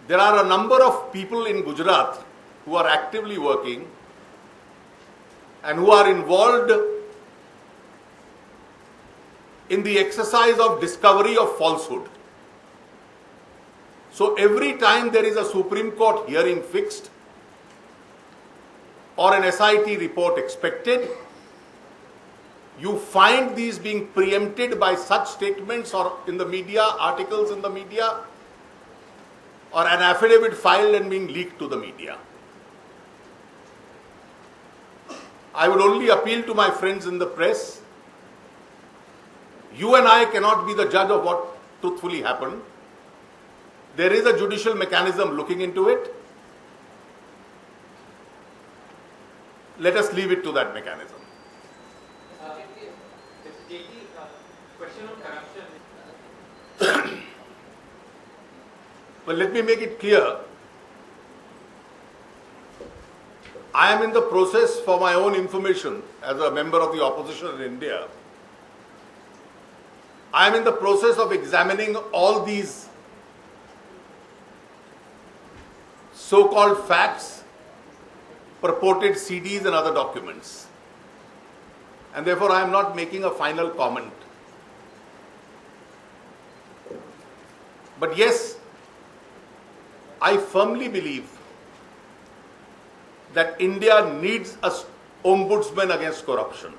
There are a number of people in Gujarat who are actively working and who are involved in the exercise of discovery of falsehood. So every time there is a Supreme Court hearing fixed or an SIT report expected, you find these being preempted by such statements or in the media, articles in the media, or an affidavit filed and being leaked to the media. I would only appeal to my friends in the press. You and I cannot be the judge of what truthfully happened. There is a judicial mechanism looking into it. Let us leave it to that mechanism. Question on corruption. Well, let me make it clear. I am in the process, for my own information, as a member of the opposition in India, I am in the process of examining all these so-called facts, purported CDs and other documents. And therefore, I am not making a final comment. But yes, I firmly believe that India needs an ombudsman against corruption,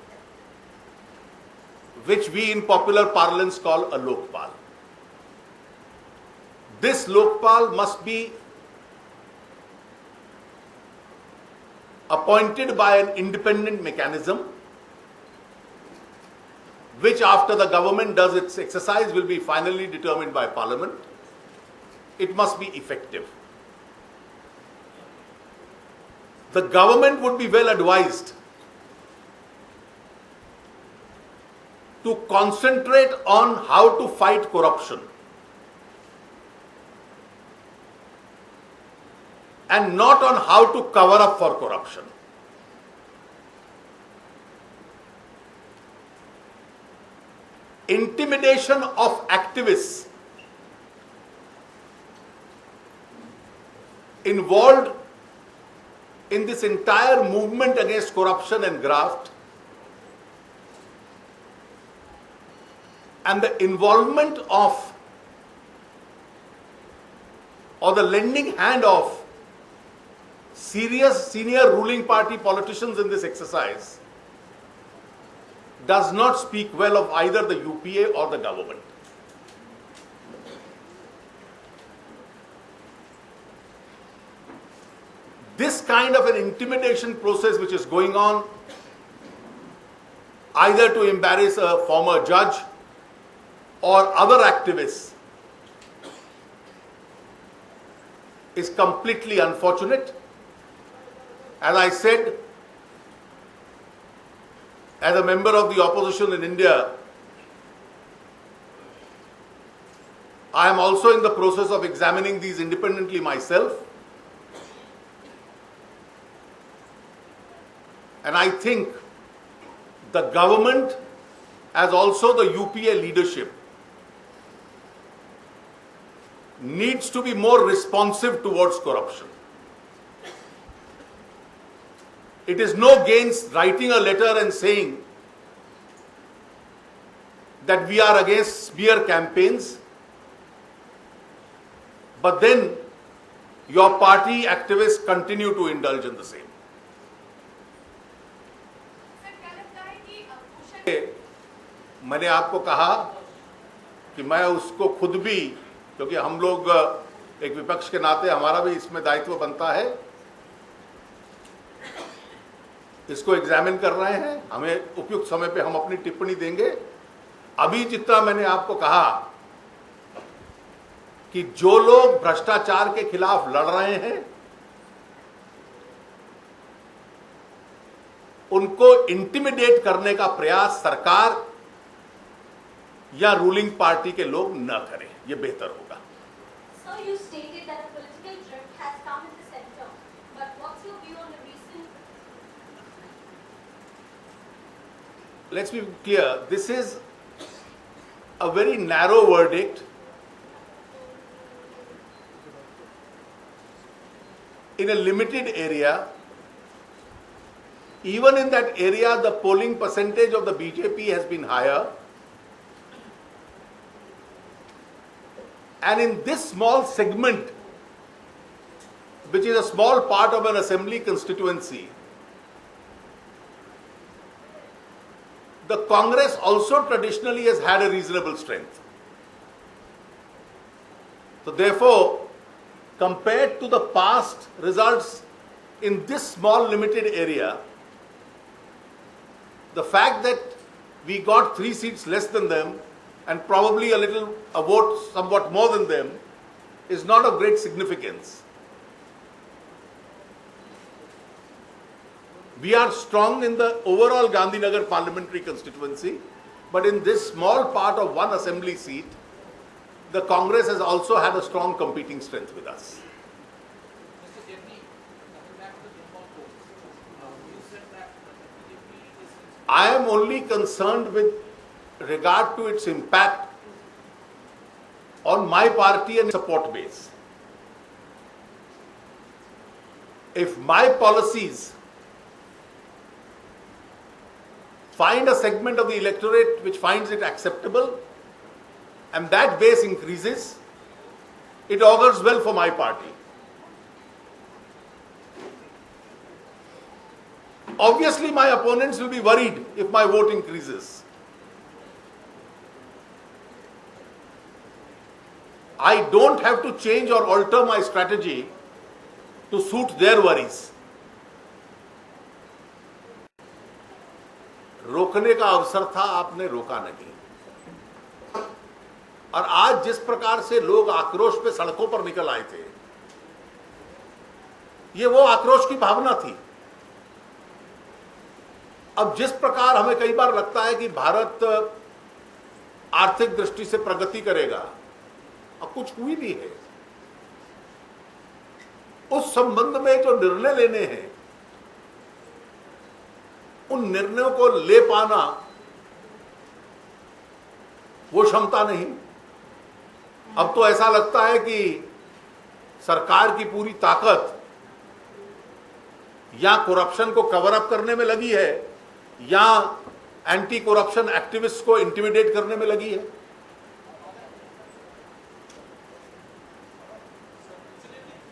which we in popular parlance call a Lokpal. This Lokpal must be appointed by an independent mechanism, which after the government does its exercise will be finally determined by Parliament. It must be effective. The government would be well advised to concentrate on how to fight corruption and not on how to cover up for corruption. Intimidation of activists involved in this entire movement against corruption and graft, and the involvement of or the lending hand of serious senior ruling party politicians in this exercise does not speak well of either the UPA or the government. This kind of an intimidation process which is going on, either to embarrass a former judge or other activists, is completely unfortunate. As I said, as a member of the opposition in India, I am also in the process of examining these independently myself. And I think the government, as also the UPA leadership, needs to be more responsive towards corruption. It is no gain writing a letter and saying that we are against smear campaigns, but then your party activists continue to indulge in the same. मैंने आपको कहा कि मैं उसको खुद भी, क्योंकि हम लोग एक विपक्ष के नाते हमारा भी इसमें दायित्व बनता है, इसको एग्जामिन कर रहे हैं। हमें उपयुक्त समय पे हम अपनी टिप्पणी देंगे। अभी जितना मैंने आपको कहा कि जो लोग भ्रष्टाचार के खिलाफ लड़ रहे हैं उनको इंटिमिडेट करने का प्रयास सरकार या रूलिंग पार्टी के लोग न करें, ये बेहतर होगा। Sir, you stated that a political drift has come in the center, but what's your view on the recent? Let's be clear, this is a very narrow verdict in a limited area. Even in that area, the polling percentage of the BJP has been higher. And in this small segment, which is a small part of an assembly constituency, the Congress also traditionally has had a reasonable strength. So therefore, compared to the past results in this small limited area, the fact that we got 3 seats less than them and probably a vote somewhat more than them is not of great significance. We are strong in the overall Gandhinagar parliamentary constituency, but in this small part of one assembly seat, the Congress has also had a strong competing strength with us. Mr. Jeffrey, coming back to the Bengal polls, you said that the BJP is... I am only concerned with regard to its impact on my party and support base. If my policies find a segment of the electorate which finds it acceptable and that base increases, it augurs well for my party. Obviously, my opponents will be worried if my vote increases. I don't have to change or alter my strategy to suit their worries. रोकने का अवसर था, आपने रोका नहीं। और आज जिस प्रकार से लोग आक्रोश पे सड़कों पर निकल आए थे, ये वो आक्रोश की भावना थी। अब जिस प्रकार हमें कई बार लगता है कि भारत आर्थिक दृष्टि से प्रगति करेगा, अब कुछ हुई भी है। उस संबंध में जो निर्णय लेने हैं, उन निर्णयों को ले पाना वो क्षमता नहीं। अब तो ऐसा लगता है कि सरकार की पूरी ताकत या करप्शन को कवर अप करने में लगी है या एंटी करप्शन एक्टिविस्ट को इंटिमिडेट करने में लगी है।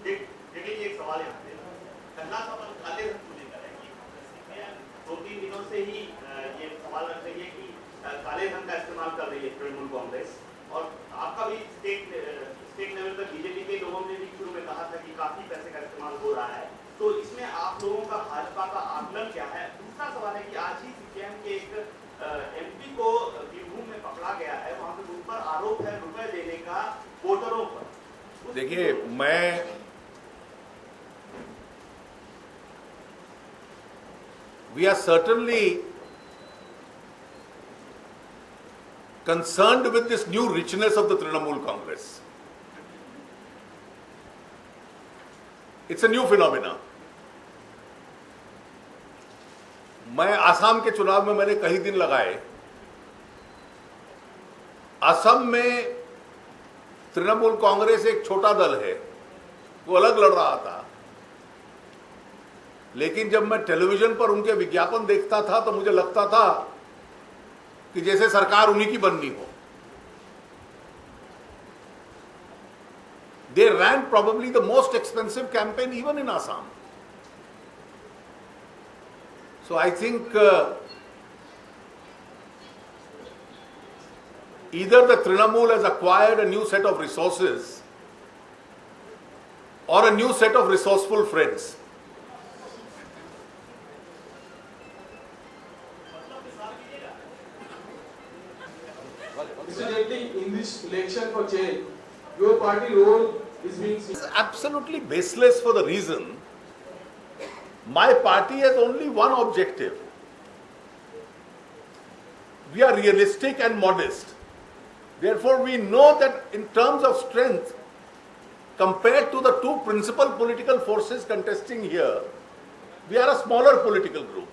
देखिए, एक सवाल यहाँ पे गन्ना सवाल काले धन को लेकर है कि 2-3 दिनों से ही ये सवाल रख रही है कि काले धन का इस्तेमाल कर रही है तृणमूल कांग्रेस। और आपका भी स्टेट लेवल पर बीजेपी के लोगों ने भी शुरू में कहा था कि काफी पैसे का इस्तेमाल हो रहा है। तो इसमें आप लोगों का भाजपा का आकलन क्या है? दूसरा सवाल है कि आज ही सीपीएम के एक एमपी को बीरभूम में पकड़ा गया है, वहां पे उन पर आरोप है रुपए देने का वोटरों पर। देखिए, we are certainly concerned with this new richness of the Trinamool Congress. It's a new phenomenon. मैं आसाम के चुनाव में मैंने कई दिन लगाए। असम में तृणमूल कांग्रेस एक छोटा दल है, वो अलग लड़ रहा था, लेकिन जब मैं टेलीविजन पर उनके विज्ञापन देखता था तो मुझे लगता था कि जैसे सरकार उन्हीं की बननी हो। They ran probably the most expensive campaign even in Assam. So I think either the Trinamool has acquired a new set of resources or a new set of resourceful friends. Mr. Jaitley, in this election for chair, your party role is being seen. It's absolutely baseless for the reason my party has only one objective. We are realistic and modest. Therefore, we know that in terms of strength, compared to the two principal political forces contesting here, we are a smaller political group.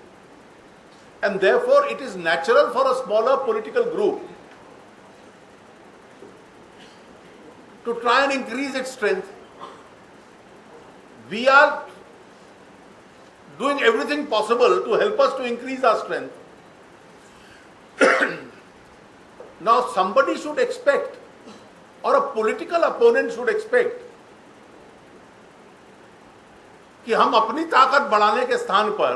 And therefore, it is natural for a smaller political group to try and increase its strength. we are doing everything possible to help us to increase our strength. Now somebody should expect, or a political opponent should expect, कि हम अपनी ताकत बढ़ाने के स्थान पर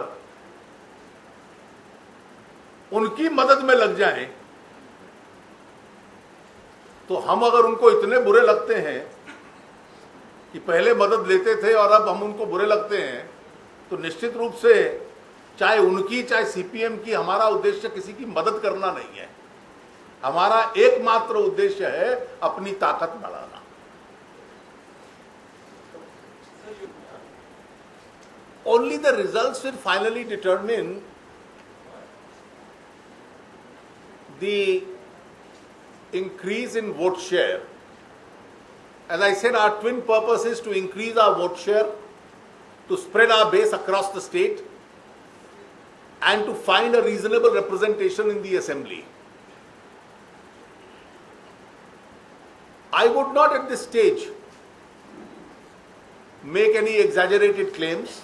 उनकी मदद में लग जाएं, तो हम अगर उनको इतने बुरे लगते हैं कि पहले मदद लेते थे और अब हम उनको बुरे लगते हैं, तो निश्चित रूप से चाहे उनकी चाहे सीपीएम की, हमारा उद्देश्य किसी की मदद करना नहीं है। हमारा एकमात्र उद्देश्य है अपनी ताकत बढ़ाना। Only the results will finally determine the increase in vote share. As I said, our twin purpose is to increase our vote share, to spread our base across the state, and to find a reasonable representation in the assembly. I would not at this stage make any exaggerated claims.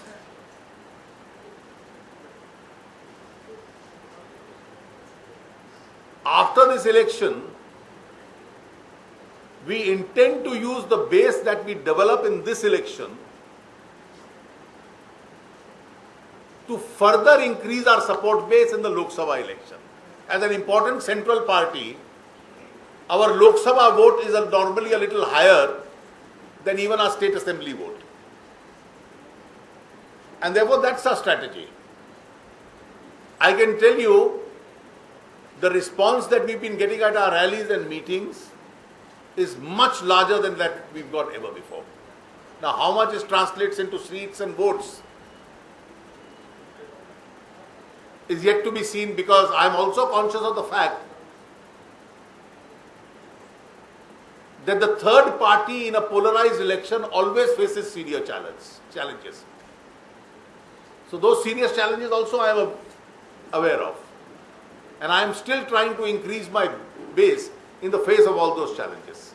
After this election, we intend to use the base that we develop in this election to further increase our support base in the Lok Sabha election. As an important central party, our Lok Sabha vote is normally a little higher than even our state assembly vote. And therefore that's our strategy. I can tell you, the response that we've been getting at our rallies and meetings is much larger than that we've got ever before. Now, how much it translates into seats and votes is yet to be seen, because I'm also conscious of the fact that the third party in a polarized election always faces serious challenges. So those serious challenges also I am aware of. And I am still trying to increase my base in the face of all those challenges.